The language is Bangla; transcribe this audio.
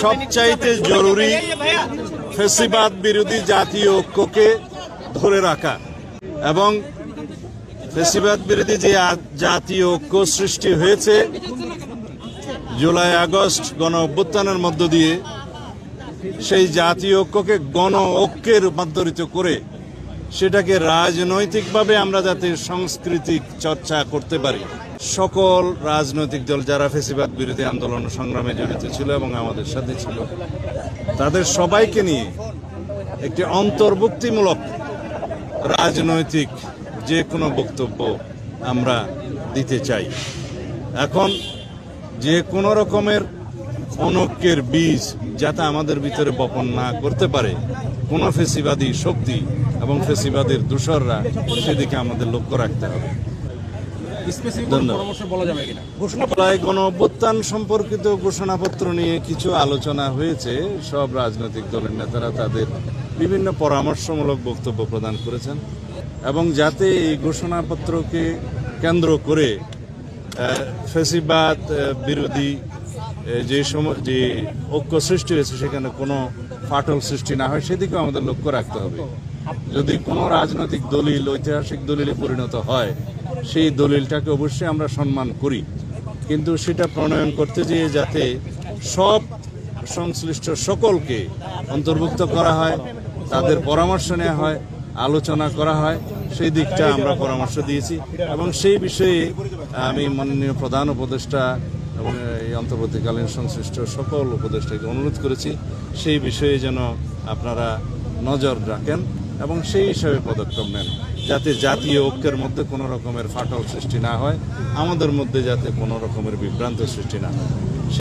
সবচাইতে জরুরি ফ্যাসিবাদ বিরোধী জাতীয় ঐক্যকে ধরে রাখা এবং ফ্যাসিবাদ বিরোধী যে জাতীয় ঐক্য সৃষ্টি হয়েছে জুলাই আগস্ট গণ অভ্যুত্থানের মধ্য দিয়ে সেই জাতীয় ঐক্যকে গণ ঐক্যে রূপান্তরিত করে সেটাকে রাজনৈতিকভাবে আমরা যাতে সাংস্কৃতিক চর্চা করতে পারি। সকল রাজনৈতিক দল যারা ফ্যাসিবাদ বিরোধী আন্দোলন সংগ্রামে জড়িত ছিল এবং আমাদের সাথে ছিল তাদের সবাইকে নিয়ে একটি অন্তর্ভুক্তিমূলক রাজনৈতিক যে কোনো বক্তব্য আমরা দিতে চাই। এখন যে কোনো রকমের অনৈক্যের বীজ যাতে আমাদের ভিতরে বপন না করতে পারে কোনো ফ্যাসিবাদী শক্তি এবং ফ্যাসিবাদের দূষররা, সেদিকে আমাদের লক্ষ্য রাখতে হবে। গণ অভ্যুত্থান সম্পর্কিত ঘোষণাপত্র নিয়ে কিছু আলোচনা হয়েছে। সব রাজনৈতিক দলের নেতারা তাদের বিভিন্ন পরামর্শমূলক বক্তব্য প্রদান করেছেন এবং যাতে এই ঘোষণাপত্রকে কেন্দ্র করে ফ্যাসিবাদ বিরোধী যে ঐক্য সৃষ্টি হয়েছে সেখানে কোনো ফাটল সৃষ্টি না হয় সেদিকেও আমাদের লক্ষ্য রাখতে হবে। যদি কোনো রাজনৈতিক দলিল ঐতিহাসিক দলিলে পরিণত হয় সেই দলিলটাকে অবশ্যই আমরা সম্মান করি, কিন্তু সেটা প্রণয়ন করতে যেয়ে যাতে সব সংশ্লিষ্ট সকলকে অন্তর্ভুক্ত করা হয়, তাদের পরামর্শ নেওয়া হয়, আলোচনা করা হয়, সেই দিকটা আমরা পরামর্শ দিয়েছি এবং সেই বিষয়ে আমি মাননীয় প্রধান উপদেষ্টা এবং এই অন্তর্বর্তীকালীন সংশ্লিষ্ট সকল উপদেষ্টাকে অনুরোধ করেছি সেই বিষয়ে যেন আপনারা নজর রাখেন এবং সেই হিসাবে পদক্ষেপ নেন যাতে জাতীয় ঐক্যের মধ্যে কোনো রকমের ফাটল সৃষ্টি না হয়, আমাদের মধ্যে যাতে কোনো রকমের বিভ্রান্ত সৃষ্টি না হয়।